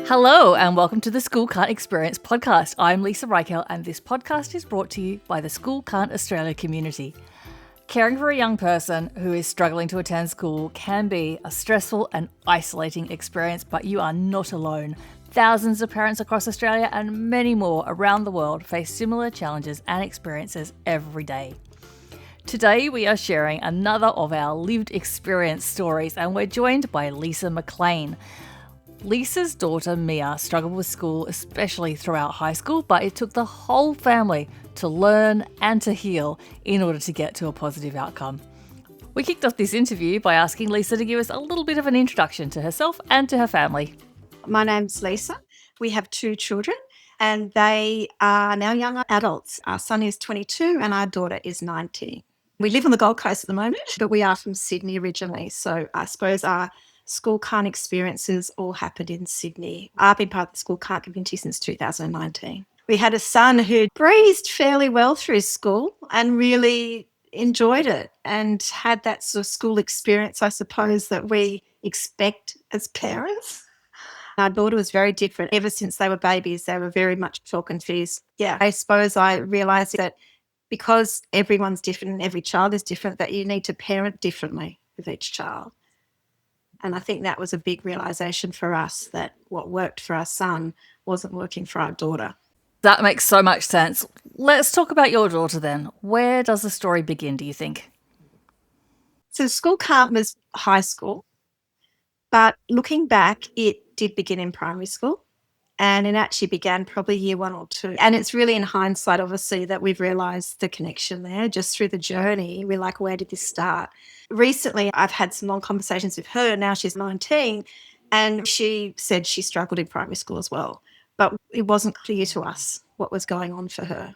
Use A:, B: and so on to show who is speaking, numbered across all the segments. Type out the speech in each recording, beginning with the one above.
A: Hello and welcome to the School Can't Experience podcast. I'm Leisa Reichelt and this podcast is brought to you by the School Can't Australia community. Caring for a young person who is struggling to attend school can be a stressful and isolating experience, but you are not alone. Thousands of parents across Australia and many more around the world face similar challenges and experiences every day. Today we are sharing another of our lived experience stories and we're joined by Lisa McLean. Lisa's daughter Mia struggled with school, especially throughout high school, but it took the whole family to learn and to heal in order to get to a positive outcome. We kicked off this interview by asking Lisa to give us a little bit of an introduction to herself and to her family.
B: My name's Lisa. We have two children and they are now young adults. Our son is 22 and our daughter is 19. We live on the Gold Coast at the moment, but we are from Sydney originally. So I suppose our School Can't experiences all happened in Sydney. I've been part of the School Can't community since 2019. We had a son who breezed fairly well through school and really enjoyed it and had that sort of school experience, I suppose, that we expect as parents. Our daughter was very different. Ever since they were babies, they were very much chalk and fizz. Yeah, I suppose I realised that because everyone's different and every child is different, that you need to parent differently with each child. And I think that was a big realisation for us, that what worked for our son wasn't working for our daughter.
A: That makes so much sense. Let's talk about your daughter then. Where does the story begin, do you think?
B: So School Can't was high school, but looking back, it did begin in primary school. And it actually began probably year 1 or 2. And it's really in hindsight, obviously, that we've realised the connection there. Just through the journey, we're like, where did this start? Recently, I've had some long conversations with her. Now she's 19 and she said she struggled in primary school as well. But it wasn't clear to us what was going on for her.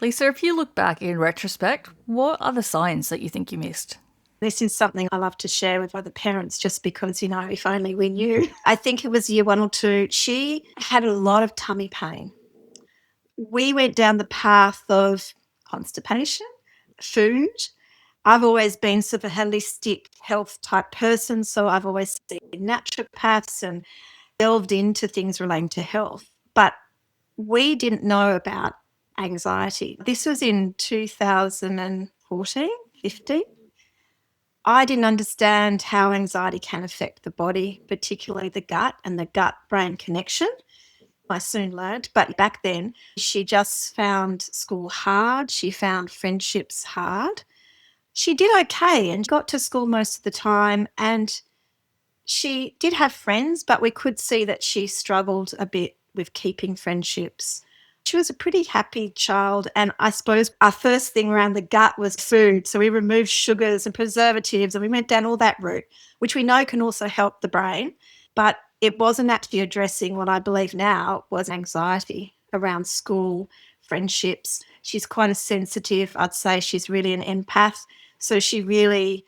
A: Lisa, if you look back in retrospect, what are the signs that you think you missed?
B: This is something I love to share with other parents just because, if only we knew. I think it was year 1 or 2. She had a lot of tummy pain. We went down the path of constipation, food. I've always been sort of a holistic health type person, so I've always seen naturopaths and delved into things relating to health. But we didn't know about anxiety. This was in 2014, 15. I didn't understand how anxiety can affect the body, particularly the gut and the gut-brain connection. I soon learned, but back then she just found school hard. She found friendships hard. She did okay and got to school most of the time, and she did have friends, but we could see that she struggled a bit with keeping friendships. She was a pretty happy child, and I suppose our first thing around the gut was food. So we removed sugars and preservatives and we went down all that route, which we know can also help the brain. But it wasn't actually addressing what I believe now was anxiety around school, friendships. She's quite a sensitive. I'd say she's really an empath. So she really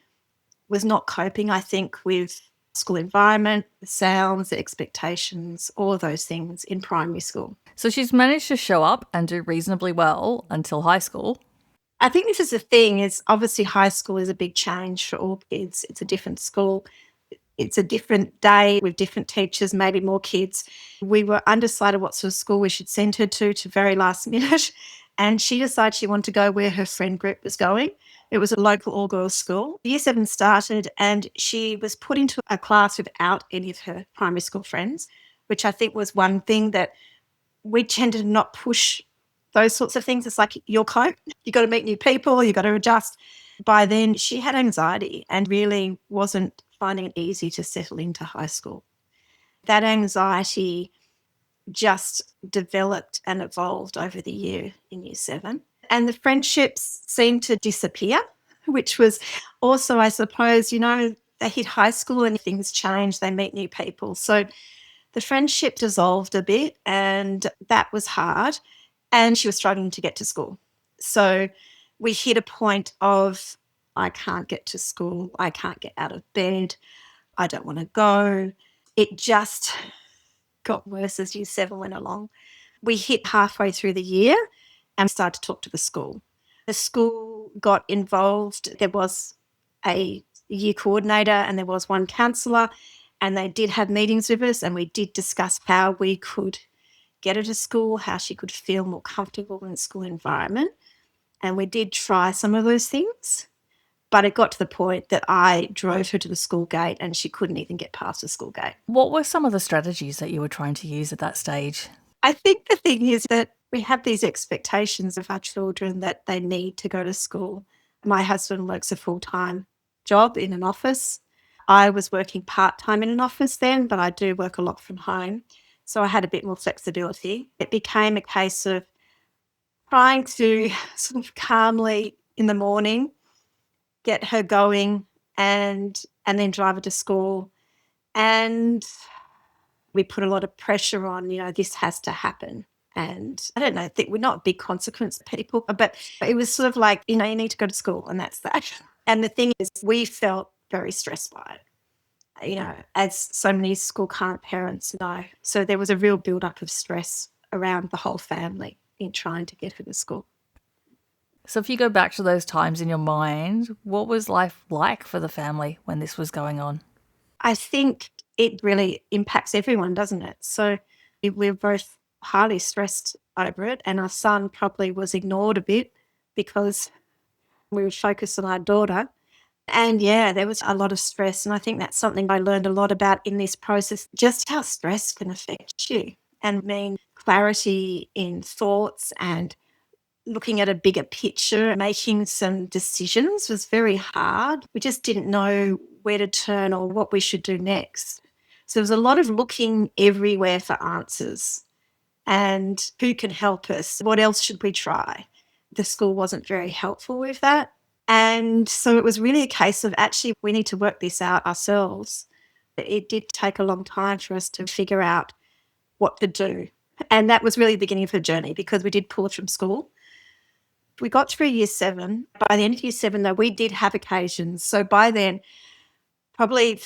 B: was not coping, I think, with school environment, the sounds, the expectations, all of those things in primary school.
A: So she's managed to show up and do reasonably well until high school.
B: I think this is the thing, is obviously high school is a big change for all kids. It's a different school. It's a different day with different teachers, maybe more kids. We were undecided what sort of school we should send her to very last minute. And she decided she wanted to go where her friend group was going. It was a local all-girls school. Year 7 started and she was put into a class without any of her primary school friends, which I think was one thing that we tended to not push those sorts of things. It's like you'll cope. You've got to meet new people. You've got to adjust. By then, she had anxiety and really wasn't finding it easy to settle into high school. That anxiety just developed and evolved over the year in year 7. And the friendships seemed to disappear, which was also, I suppose, they hit high school and things change. They meet new people. So the friendship dissolved a bit and that was hard. And she was struggling to get to school. So we hit a point of, I can't get to school. I can't get out of bed. I don't want to go. It just got worse as year 7 went along. We hit halfway through the year and started to talk to the school. The school got involved. There was a year coordinator and there was one counsellor, And they did have meetings with us, and we did discuss how we could get her to school, how she could feel more comfortable in the school environment. And we did try some of those things, but it got to the point that I drove her to the school gate and she couldn't even get past the school gate.
A: What were some of the strategies that you were trying to use at that stage?
B: I think the thing is that we have these expectations of our children that they need to go to school. My husband works a full-time job in an office. I was working part-time in an office then, but I do work a lot from home. So I had a bit more flexibility. It became a case of trying to sort of calmly in the morning get her going and then drive her to school. And we put a lot of pressure on, this has to happen. And I don't know, I think we're not big consequence people, but it was sort of like, you need to go to school and that's that. And the thing is, we felt very stressed by it, as so many school current parents know. So there was a real build-up of stress around the whole family in trying to get her to school.
A: So if you go back to those times in your mind, what was life like for the family when this was going on?
B: I think it really impacts everyone, doesn't it? So we're both highly stressed over it, and our son probably was ignored a bit because we were focused on our daughter. And yeah, there was a lot of stress. And I think that's something I learned a lot about in this process, just how stress can affect you and mean clarity in thoughts and looking at a bigger picture, making some decisions was very hard. We just didn't know where to turn or what we should do next. So there was a lot of looking everywhere for answers and who can help us? What else should we try? The school wasn't very helpful with that. And so it was really a case of actually we need to work this out ourselves. It did take a long time for us to figure out what to do. And that was really the beginning of the journey because we did pull her from school. We got through year 7. By the end of year 7, though, we did have occasions. So by then, probably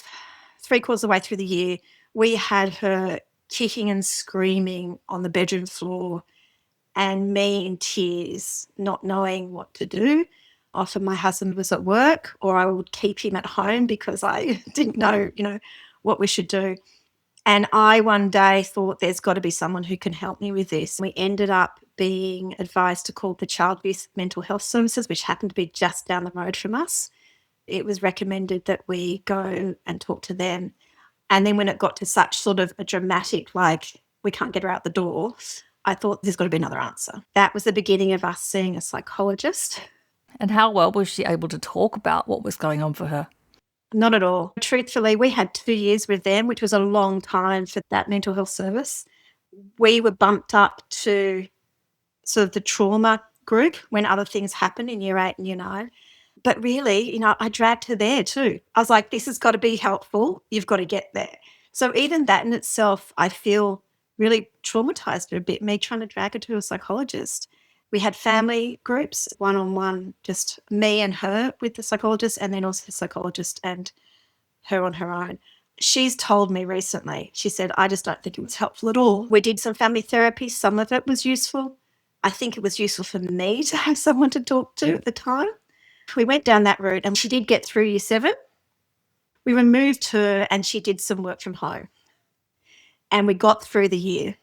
B: 3/4 of the way through the year, we had her kicking and screaming on the bedroom floor and me in tears, not knowing what to do. Often my husband was at work or I would keep him at home because I didn't know, what we should do. And I one day thought there's got to be someone who can help me with this. We ended up being advised to call the Child Youth Mental Health Services, which happened to be just down the road from us. It was recommended that we go and talk to them. And then when it got to such sort of a dramatic, like, we can't get her out the door, I thought there's got to be another answer. That was the beginning of us seeing a psychologist.
A: And how well was she able to talk about what was going on for her?
B: Not at all. Truthfully, we had 2 years with them, which was a long time for that mental health service. We were bumped up to sort of the trauma group when other things happened in year 8 and year 9. But really, I dragged her there too. I was like, this has got to be helpful. You've got to get there. So even that in itself, I feel really traumatized her a bit, me trying to drag her to a psychologist. We had family groups, one-on-one, just me and her with the psychologist, and then also the psychologist and her on her own. She's told me recently, she said, I just don't think it was helpful at all. We did some family therapy. Some of it was useful. I think it was useful for me to have someone to talk to at the time. We went down that route and she did get through year 7. We removed her and she did some work from home. And we got through the year.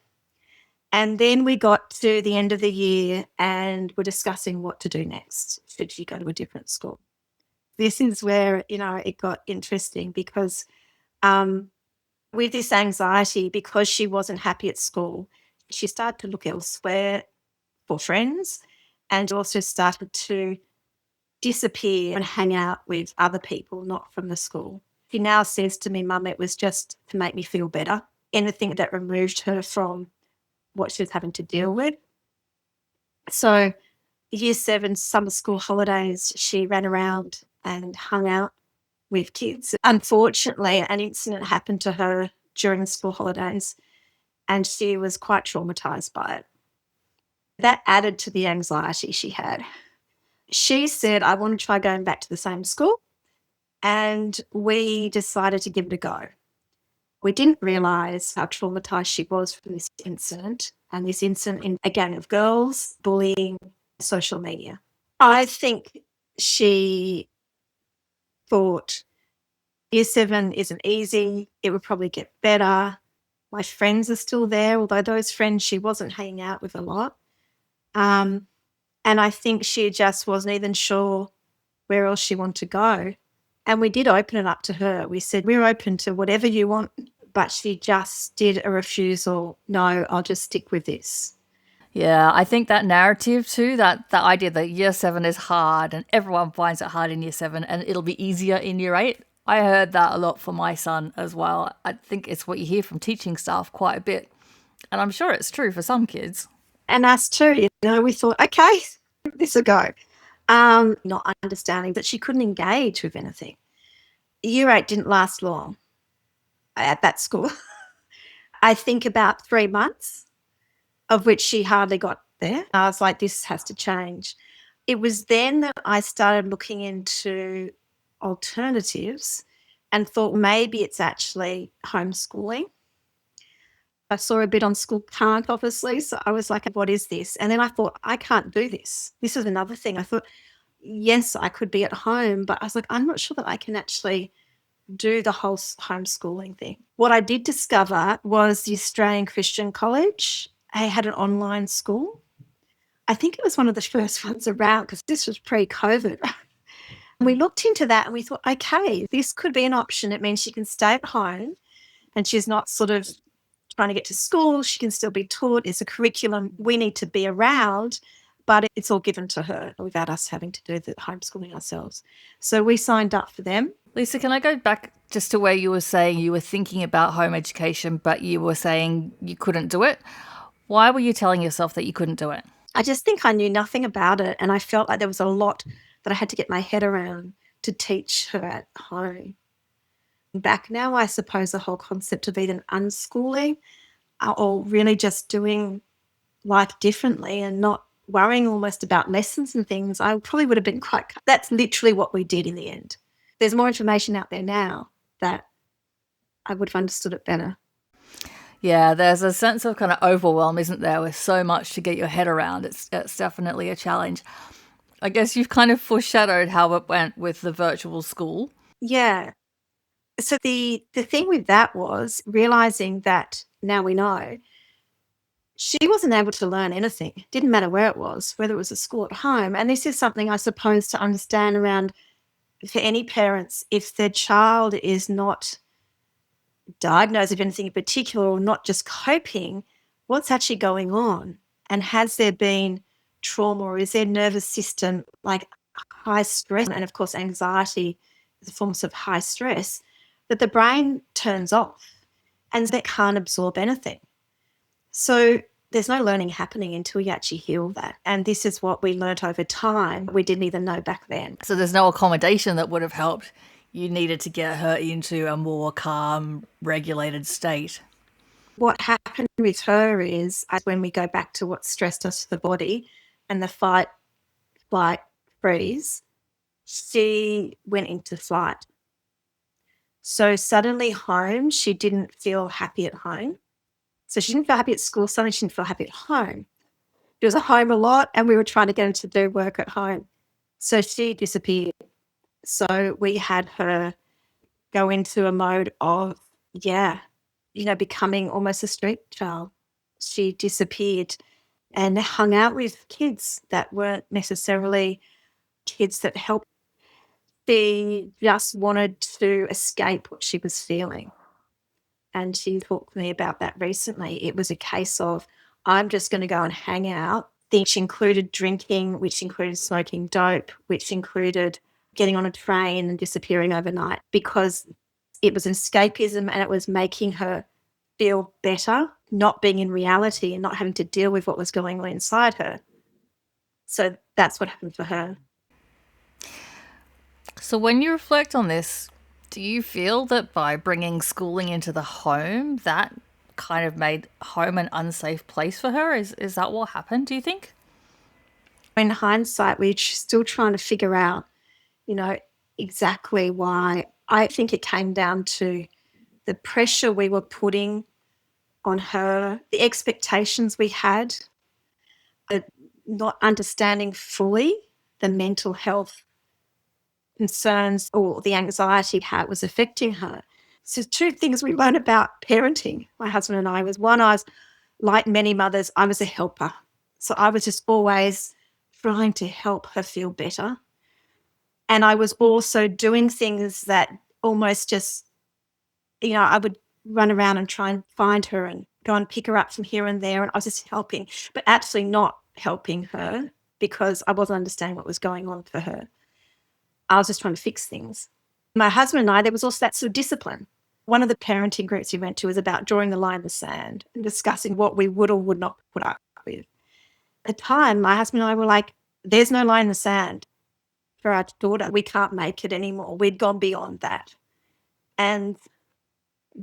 B: And then we got to the end of the year and we're discussing what to do next. Should she go to a different school? This is where, it got interesting because with this anxiety, because she wasn't happy at school, she started to look elsewhere for friends and also started to disappear and hang out with other people, not from the school. She now says to me, Mum, it was just to make me feel better. Anything that removed her from what she was having to deal with. So year 7, summer school holidays, she ran around and hung out with kids. Unfortunately, an incident happened to her during the school holidays and she was quite traumatised by it. That added to the anxiety she had. She said, I want to try going back to the same school, and we decided to give it a go. We didn't realise how traumatised she was from this incident, and this incident in a gang of girls, bullying, social media. I think she thought Year 7 isn't easy. It would probably get better. My friends are still there, although those friends she wasn't hanging out with a lot. And I think she just wasn't even sure where else she wanted to go. And we did open it up to her. We said, we're open to whatever you want, but she just did a refusal. No, I'll just stick with this.
A: Yeah, I think that narrative too, that idea that year 7 is hard and everyone finds it hard in year 7 and it'll be easier in year 8. I heard that a lot for my son as well. I think it's what you hear from teaching staff quite a bit. And I'm sure it's true for some kids.
B: And us too, we thought, okay, this will go. Not understanding that she couldn't engage with anything. Year 8 didn't last long at that school. I think about 3 months, of which she hardly got there. I was like, this has to change. It was then that I started looking into alternatives and thought maybe it's actually homeschooling. I saw a bit on School Can't, obviously, so I was like, what is this? And then I thought, I can't do this. This is another thing. I thought, yes, I could be at home, but I was like, I'm not sure that I can actually do the whole homeschooling thing. What I did discover was the Australian Christian College. I had an online school. I think it was one of the first ones around because this was pre-COVID. We looked into that and we thought, okay, this could be an option. It means she can stay at home and she's not sort of trying to get to school. She can still be taught. It's a curriculum we need to be around, but it's all given to her without us having to do the homeschooling ourselves. So we signed up for them.
A: Lisa, can I go back just to where you were saying you were thinking about home education, but you were saying you couldn't do it? Why were you telling yourself that you couldn't do it?
B: I just think I knew nothing about it, and I felt like there was a lot that I had to get my head around to teach her at home. Back now, I suppose the whole concept of either unschooling or really just doing life differently and not worrying almost about lessons and things, I probably would have been quite. That's literally what we did in the end. There's more information out there now that I would have understood it better.
A: Yeah, there's a sense of kind of overwhelm, isn't there, with so much to get your head around. It's definitely a challenge. I guess you've kind of foreshadowed how it went with the virtual school.
B: Yeah. So the thing with that was realizing that now we know she wasn't able to learn anything. Didn't matter where it was, whether it was a school at home. And this is something I suppose to understand around for any parents, if their child is not diagnosed with anything in particular or not just coping, what's actually going on? And has there been trauma or is their nervous system like high stress? And of course, anxiety is a form of high stress that the brain turns off and that can't absorb anything. So there's no learning happening until you actually heal that. And this is what we learnt over time. We didn't even know back then.
A: So there's no accommodation that would have helped. You needed to get her into a more calm, regulated state.
B: What happened with her is when we go back to what stressed us to the body and the fight, flight, freeze, she went into flight. So suddenly home, she didn't feel happy at home. So she didn't feel happy at school. Suddenly she didn't feel happy at home. She was at home a lot and we were trying to get her to do work at home. So she disappeared. So we had her go into a mode of, becoming almost a street child. She disappeared and hung out with kids that weren't necessarily kids that helped. She just wanted to escape what she was feeling. And she talked to me about that recently. It was a case of, I'm just going to go and hang out, which included drinking, which included smoking dope, which included getting on a train and disappearing overnight because it was an escapism and it was making her feel better, not being in reality and not having to deal with what was going on inside her. So that's what happened for her.
A: So when you reflect on this, do you feel that by bringing schooling into the home, that kind of made home an unsafe place for her? Is that what happened, do you think?
B: In hindsight, we're still trying to figure out, exactly why. I think it came down to the pressure we were putting on her, the expectations we had, not understanding fully the mental health concerns or the anxiety, how it was affecting her. So 2 things we learned about parenting, my husband and I, was one, I was like many mothers, I was a helper. So I was just always trying to help her feel better. And I was also doing things that almost just, I would run around and try and find her and go and pick her up from here and there. And I was just helping, but actually not helping her because I wasn't understanding what was going on for her. I was just trying to fix things. My husband and I, there was also that sort of discipline. One of the parenting groups we went to was about drawing the line in the sand and discussing what we would or would not put up with. At the time, my husband and I were like, there's no line in the sand for our daughter. We can't make it anymore. We'd gone beyond that. And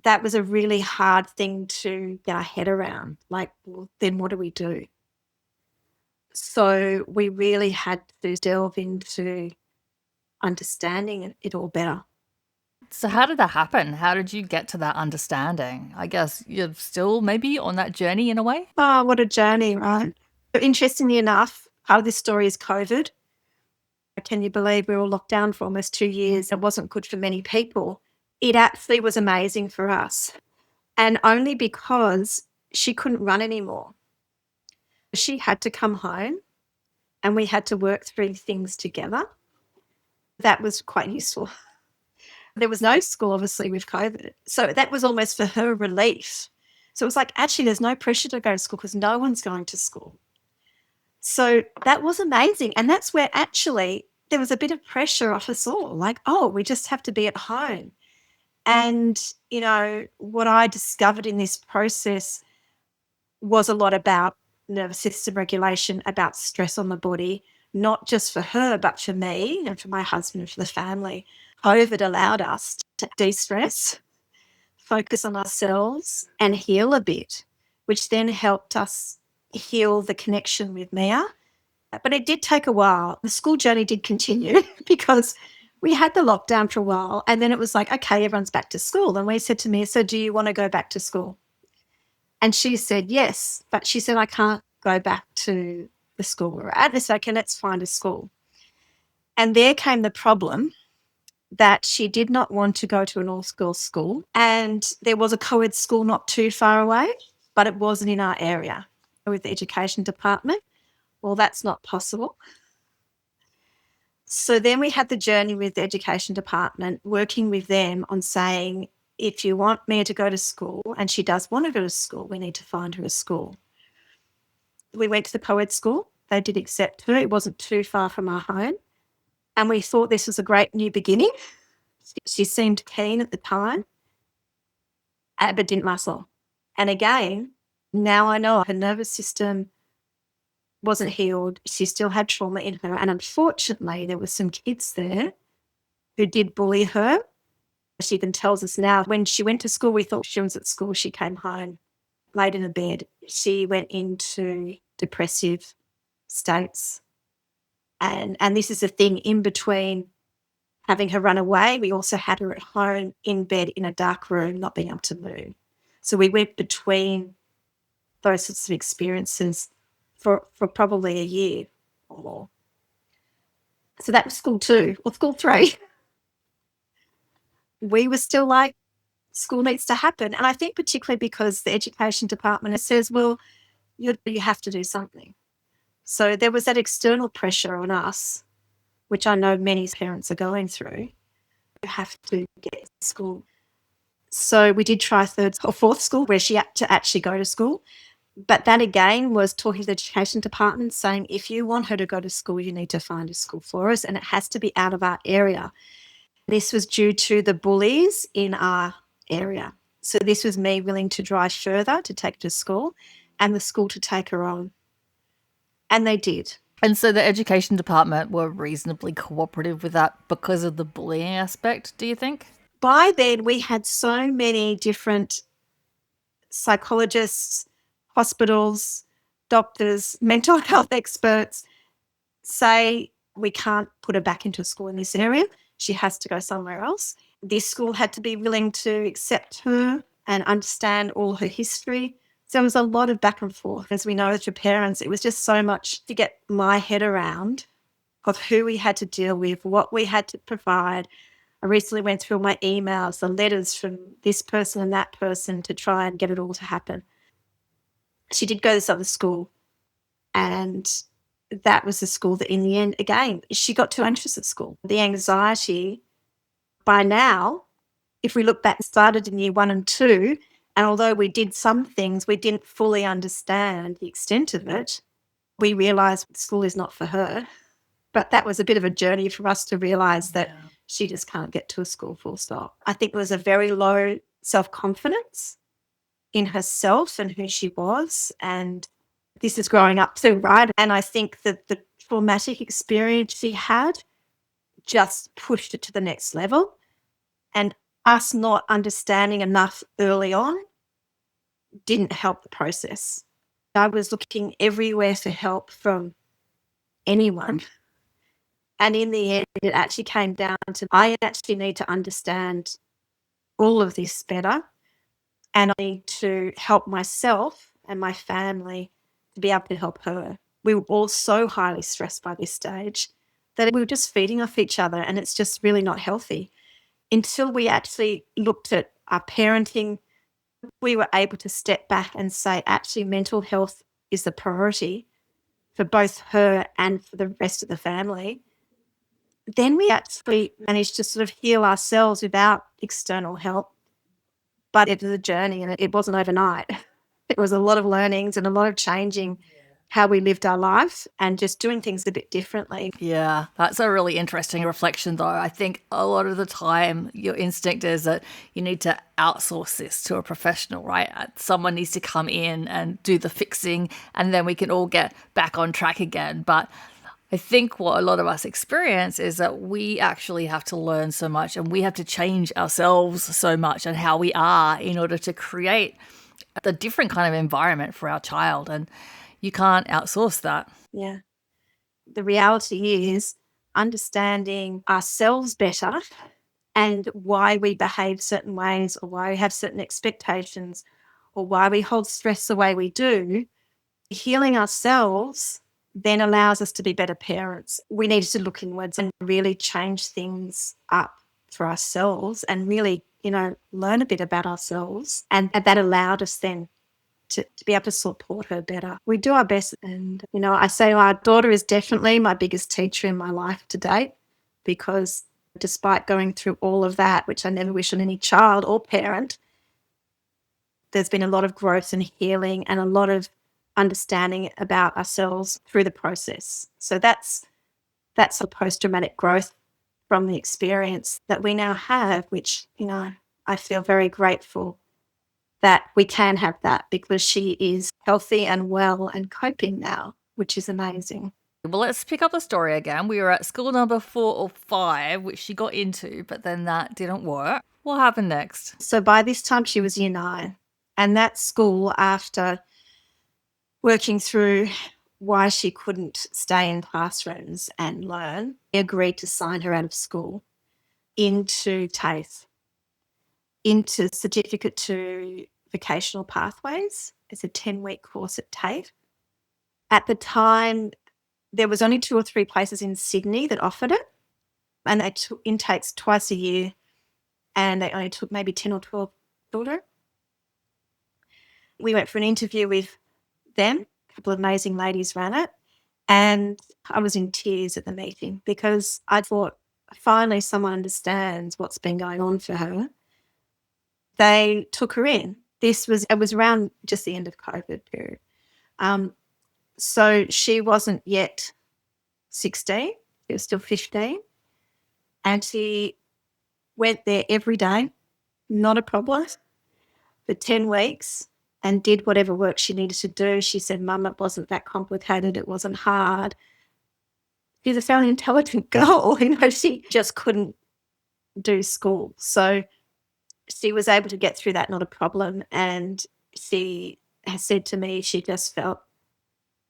B: that was a really hard thing to get our head around. Like, well, then what do we do? So we really had to delve into understanding it all better.
A: So how did that happen? How did you get to that understanding? I guess you're still maybe on that journey in a way?
B: Oh, what a journey, right? But interestingly enough, part of this story is COVID. Can you believe we were locked down for almost 2 years? It wasn't good for many people. It actually was amazing for us. And only because she couldn't run anymore. She had to come home and we had to work through things together. That was quite useful. There was no school, obviously, with COVID. So that was almost for her relief. So it was like, actually, there's no pressure to go to school because no one's going to school. So that was amazing. And that's where actually there was a bit of pressure off us all. Like, oh, we just have to be at home. And, what I discovered in this process was a lot about nervous system regulation, about stress on the body, not just for her, but for me and for my husband and for the family. COVID allowed us to de-stress, focus on ourselves and heal a bit, which then helped us heal the connection with Mia. But it did take a while. The school journey did continue because we had the lockdown for a while and then it was like, okay, everyone's back to school. And we said to Mia, so do you want to go back to school? And she said yes, but she said, I can't go back to the school we're at. I said, okay, let's find a school. And there came the problem that she did not want to go to an all-girls school. And there was a co-ed school not too far away, but it wasn't in our area with the education department. Well, that's not possible. So then we had the journey with the education department, working with them on saying, if you want Mia to go to school and she does want to go to school, we need to find her a school. We went to the co-ed school. They did accept her. It wasn't too far from our home. And we thought this was a great new beginning. She seemed keen at the time, but didn't muscle. And again, now I know her nervous system wasn't healed. She still had trauma in her. And unfortunately, there were some kids there who did bully her. She even tells us now, when she went to school, we thought she was at school. She came home, laid in a bed. She went into depressive states. And this is the thing, in between having her run away, we also had her at home in bed in a dark room, not being able to move. So we went between those sorts of experiences for probably a year or more. So that was school 2 or school 3. We were still like, school needs to happen. And I think particularly because the education department says, well, you have to do something. So there was that external pressure on us, which I know many parents are going through. You have to get to school. So we did try 3rd or 4th school where she had to actually go to school. But that again was talking to the education department saying, if you want her to go to school, you need to find a school for us and it has to be out of our area. This was due to the bullies in our area. So this was me willing to drive further to take her to school and the school to take her on. And they did.
A: And so the education department were reasonably cooperative with that because of the bullying aspect, do you think?
B: By then, we had so many different psychologists, hospitals, doctors, mental health experts say we can't put her back into a school in this area. She has to go somewhere else. This school had to be willing to accept her and understand all her history. So there was a lot of back and forth. As we know as your parents, it was just so much to get my head around of who we had to deal with, what we had to provide. I recently went through all my emails, the letters from this person and that person to try and get it all to happen. She did go to this other school, and that was the school that in the end, again, she got too anxious at school. The anxiety, by now, if we look back, started in year 1 and 2, and although we did some things, we didn't fully understand the extent of it. We realised school is not for her. But that was a bit of a journey for us to realise that she just can't get to a school full stop. I think there was a very low self-confidence in herself and who she was. And this is growing up too, right? And I think that the traumatic experience she had just pushed it to the next level. And us not understanding enough early on didn't help the process. I was looking everywhere for help from anyone. And in the end, it actually came down to I actually need to understand all of this better, and I need to help myself and my family to be able to help her. We were all so highly stressed by this stage that we were just feeding off each other, and it's just really not healthy. Until we actually looked at our parenting, we were able to step back and say, actually, mental health is the priority for both her and for the rest of the family. Then we actually managed to sort of heal ourselves without external help. But it was a journey, and it wasn't overnight. It was a lot of learnings and a lot of changing how we lived our life and just doing things a bit differently.
A: Yeah, that's a really interesting reflection, though. I think a lot of the time your instinct is that you need to outsource this to a professional, right? Someone needs to come in and do the fixing, and then we can all get back on track again. But I think what a lot of us experience is that we actually have to learn so much, and we have to change ourselves so much and how we are in order to create the different kind of environment for our child. And you can't outsource that.
B: Yeah. The reality is understanding ourselves better and why we behave certain ways, or why we have certain expectations, or why we hold stress the way we do. Healing ourselves then allows us to be better parents. We need to look inwards and really change things up for ourselves and really, learn a bit about ourselves. And that allowed us then to be able to support her better. We do our best. And, I say our daughter is definitely my biggest teacher in my life to date, because despite going through all of that, which I never wish on any child or parent, there's been a lot of growth and healing and a lot of understanding about ourselves through the process. So that's a post-traumatic growth from the experience that we now have, which, I feel very grateful that we can have that, because she is healthy and well and coping now, which is amazing.
A: Well, let's pick up the story again. We were at school number 4 or 5, which she got into, but then that didn't work. What happened next?
B: So by this time she was year 9, and that school, after working through why she couldn't stay in classrooms and learn, agreed to sign her out of school into TAFE, into Certificate to Vocational Pathways. It's a 10-week course at TAFE. At the time, there was only 2 or 3 places in Sydney that offered it, and they took intakes twice a year, and they only took maybe 10 or 12 children. We went for an interview with them. A couple of amazing ladies ran it, and I was in tears at the meeting because I thought, finally someone understands what's been going on for her. They took her in. It was around just the end of COVID period. So she wasn't yet 16, she was still 15, and she went there every day, not a problem, for 10 weeks, and did whatever work she needed to do. She said, Mum, it wasn't that complicated, it wasn't hard. She's a fairly intelligent girl, she just couldn't do school. So she was able to get through that, not a problem. And she has said to me she just felt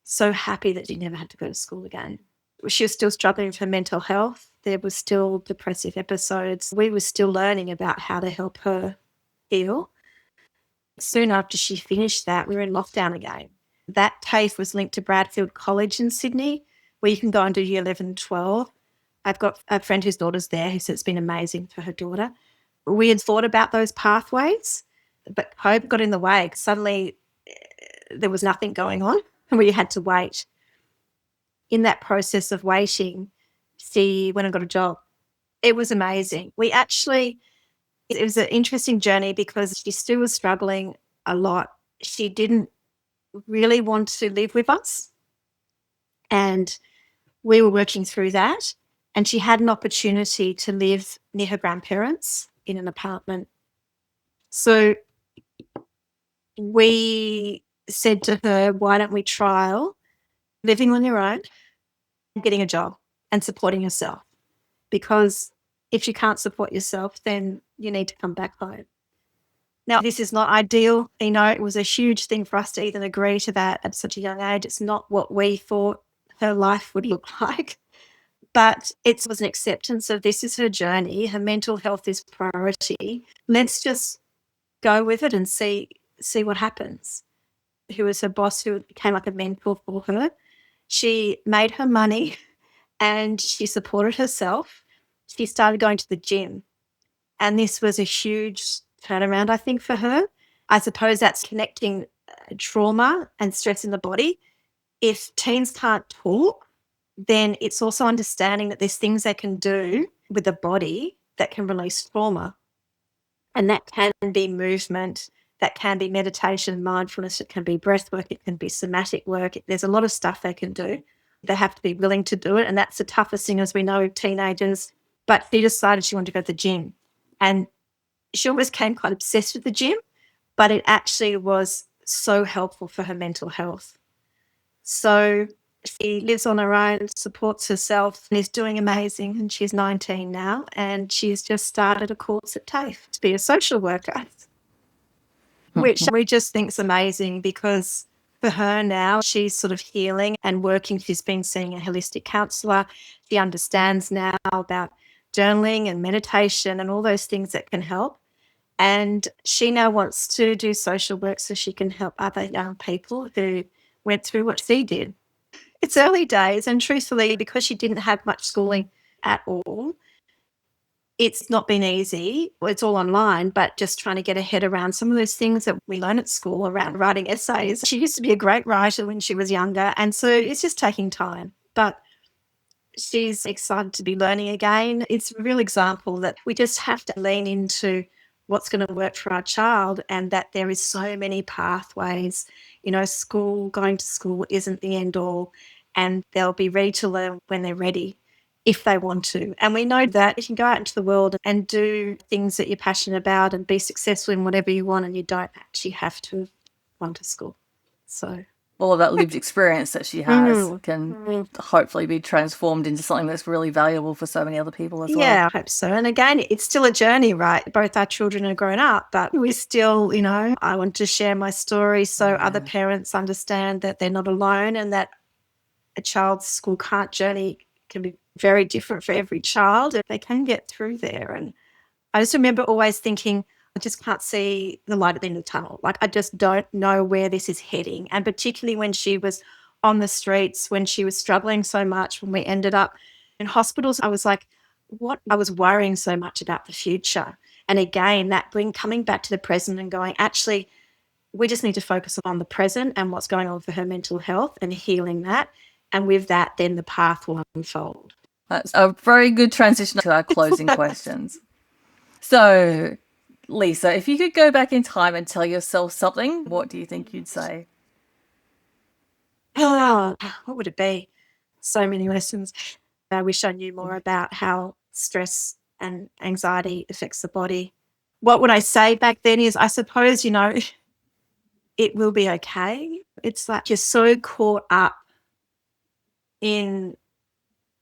B: so happy that she never had to go to school again. She was still struggling with her mental health. There were still depressive episodes. We were still learning about how to help her heal. Soon after she finished that, we were in lockdown again. That TAFE was linked to Bradfield College in Sydney, where you can go and do year 11 and 12. I've got a friend whose daughter's there who said it's been amazing for her daughter. We had thought about those pathways, but COVID got in the way. Suddenly there was nothing going on and we had to wait. In that process of waiting, she went and got a job. It was amazing. It was an interesting journey because she still was struggling a lot. She didn't really want to live with us, and we were working through that. And she had an opportunity to live near her grandparents in an apartment. So we said to her, why don't we trial living on your own and getting a job and supporting yourself? Because if you can't support yourself, then you need to come back home. Now, this is not ideal. It was a huge thing for us to even agree to that at such a young age. It's not what we thought her life would look like. But it was an acceptance of this is her journey. Her mental health is priority. Let's just go with it and see what happens. Who was her boss, who became like a mentor for her. She made her money and she supported herself. She started going to the gym. And this was a huge turnaround, I think, for her. I suppose that's connecting trauma and stress in the body. If teens can't talk, then it's also understanding that there's things they can do with the body that can release trauma. And that can be movement, that can be meditation, mindfulness, it can be breath work, it can be somatic work. There's a lot of stuff they can do. They have to be willing to do it. And that's the toughest thing, as we know, with teenagers. But she decided she wanted to go to the gym. And she almost became quite obsessed with the gym, but it actually was so helpful for her mental health. So she lives on her own, supports herself, and is doing amazing. And she's 19 now, and she's just started a course at TAFE to be a social worker, which we just think is amazing because for her now, she's sort of healing and working. She's been seeing a holistic counsellor. She understands now about journaling and meditation and all those things that can help. And she now wants to do social work so she can help other young people who went through what she did. It's early days, and truthfully, because she didn't have much schooling at all, it's not been easy. It's all online, but just trying to get her head around some of those things that we learn at school around writing essays. She used to be a great writer when she was younger, and so it's just taking time. But she's excited to be learning again. It's a real example that we just have to lean into what's going to work for our child, and that there is so many pathways. Going to school isn't the end all, and they'll be ready to learn when they're ready if they want to. And we know that you can go out into the world and do things that you're passionate about and be successful in whatever you want, and you don't actually have to have gone to school. So
A: all of that lived experience that she has can hopefully be transformed into something that's really valuable for so many other people as well.
B: Yeah, I hope so. And again, it's still a journey, right? Both our children are grown up, but we still, I want to share my story so other parents understand that they're not alone, and that a child's school journey can be very different for every child. They can get through there. And I just remember always thinking, I just can't see the light at the end of the tunnel. Like, I just don't know where this is heading. And particularly when she was on the streets, when she was struggling so much, when we ended up in hospitals, I was like, I was worrying so much about the future. And again, coming back to the present and going, actually, we just need to focus on the present and what's going on for her mental health and healing that. And with that, then the path will unfold.
A: That's a very good transition to our closing questions. So, Lisa, if you could go back in time and tell yourself something, what do you think you'd say?
B: What would it be? So many lessons. I wish I knew more about how stress and anxiety affects the body. What would I say back then is, I suppose, it will be okay. It's like you're so caught up in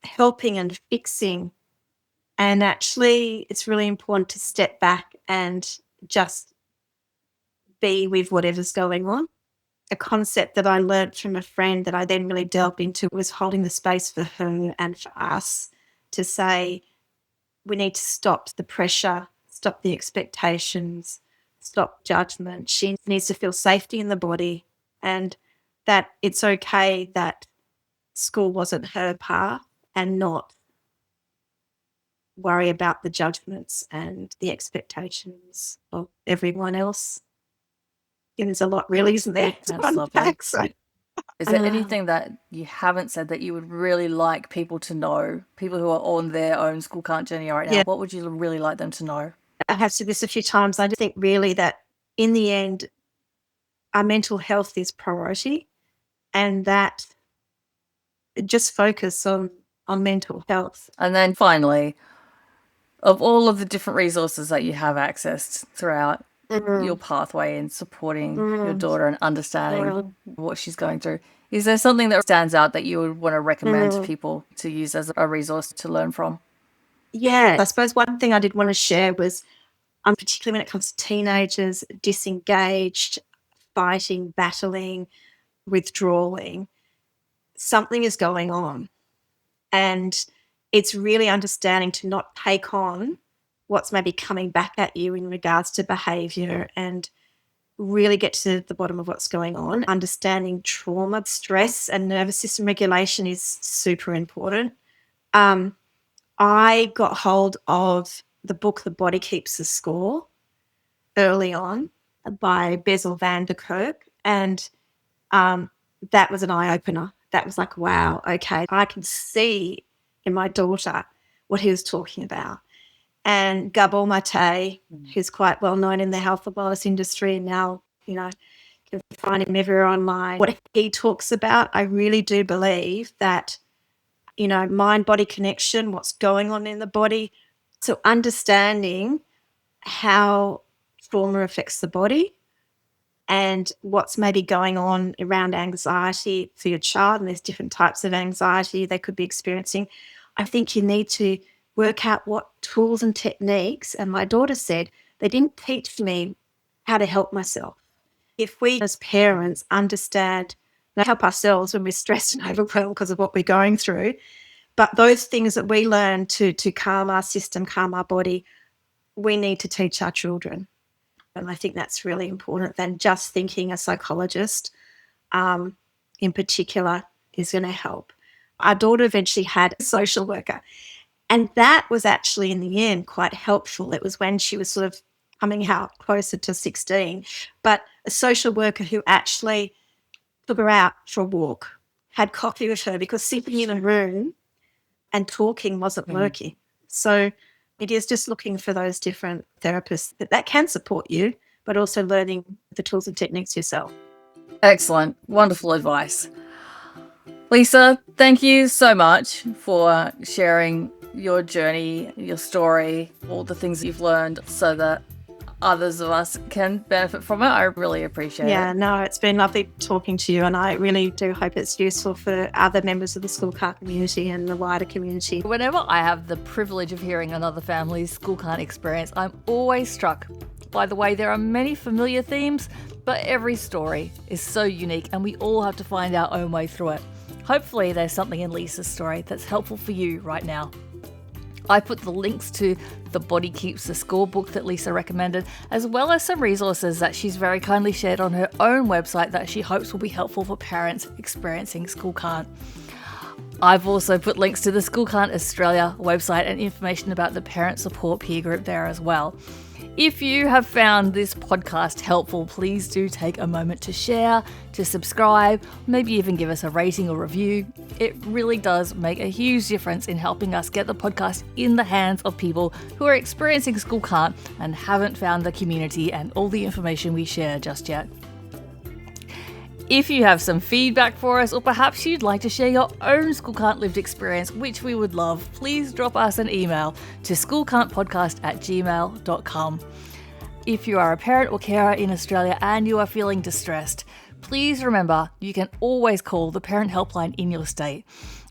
B: helping and fixing. And actually, it's really important to step back and just be with whatever's going on. A concept that I learned from a friend that I then really delved into was holding the space for her and for us to say, we need to stop the pressure, stop the expectations, stop judgment. She needs to feel safety in the body, and that it's okay that school wasn't her path and not worry about the judgments and the expectations of everyone else. And there's a lot really, isn't there, to
A: That's lovely.
B: unpack. So,
A: Is there anything that you haven't said that you would really like people to know, people who are on their own school can't journey right now?
B: Yeah.
A: What would you really like them to know?
B: I have said this a few times. I think really that in the end, our mental health is priority, and that just focus on mental health.
A: And then finally, of all of the different resources that you have accessed throughout your pathway in supporting your daughter and understanding what she's going through, is there something that stands out that you would want to recommend to people to use as a resource to learn from?
B: Yeah, I suppose one thing I did want to share was, particularly when it comes to teenagers, disengaged, fighting, battling, withdrawing, something is going on. And it's really understanding to not take on what's maybe coming back at you in regards to behaviour, and really get to the bottom of what's going on. Understanding trauma, stress and nervous system regulation is super important. I got hold of the book The Body Keeps the Score early on by Bessel van der Kolk, and that was an eye-opener. That was like, wow, okay, I can see in my daughter what he was talking about. And Gabor Mate, who's quite well known in the health and wellness industry, and now, you know, you can find him everywhere online. What he talks about, I really do believe that, you know, mind-body connection, what's going on in the body. So understanding how trauma affects the body and what's maybe going on around anxiety for your child, and there's different types of anxiety they could be experiencing. I think you need to work out what tools and techniques, and my daughter said, they didn't teach me how to help myself. If we as parents understand, help ourselves when we're stressed and overwhelmed because of what we're going through, but those things that we learn to calm our system, calm our body, we need to teach our children. And I think that's really important than just thinking a psychologist in particular is going to help. Our daughter eventually had a social worker, and that was actually in the end quite helpful. It was when she was sort of coming out closer to 16, but a social worker who actually took her out for a walk, had coffee with her, because sitting in a room and talking wasn't working. So it is just looking for those different therapists that can support you, but also learning the tools and techniques yourself.
A: Excellent. Wonderful advice. Lisa, thank you so much for sharing your journey, your story, all the things you've learned so that others of us can benefit from it. I really appreciate it.
B: Yeah, no, it's been lovely talking to you, and I really do hope it's useful for other members of the school cart community and the wider community.
A: Whenever I have the privilege of hearing another family's school cart experience, I'm always struck by the way there are many familiar themes, but every story is so unique and we all have to find our own way through it. Hopefully there's something in Lisa's story that's helpful for you right now. I put the links to The Body Keeps the Score book that Lisa recommended, as well as some resources that she's very kindly shared on her own website that she hopes will be helpful for parents experiencing school can't. I've also put links to the School Can't Australia website and information about the parent support peer group there as well. If you have found this podcast helpful, please do take a moment to share, to subscribe, maybe even give us a rating or review. It really does make a huge difference in helping us get the podcast in the hands of people who are experiencing school can't and haven't found the community and all the information we share just yet. If you have some feedback for us, or perhaps you'd like to share your own school can't lived experience, which we would love, please drop us an email to schoolcan'tpodcast@gmail.com. If you are a parent or carer in Australia and you are feeling distressed, please remember you can always call the parent helpline in your state.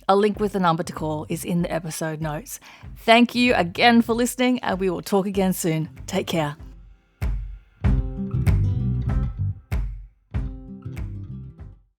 A: A link with the number to call is in the episode notes. Thank you again for listening, and we will talk again soon. Take care.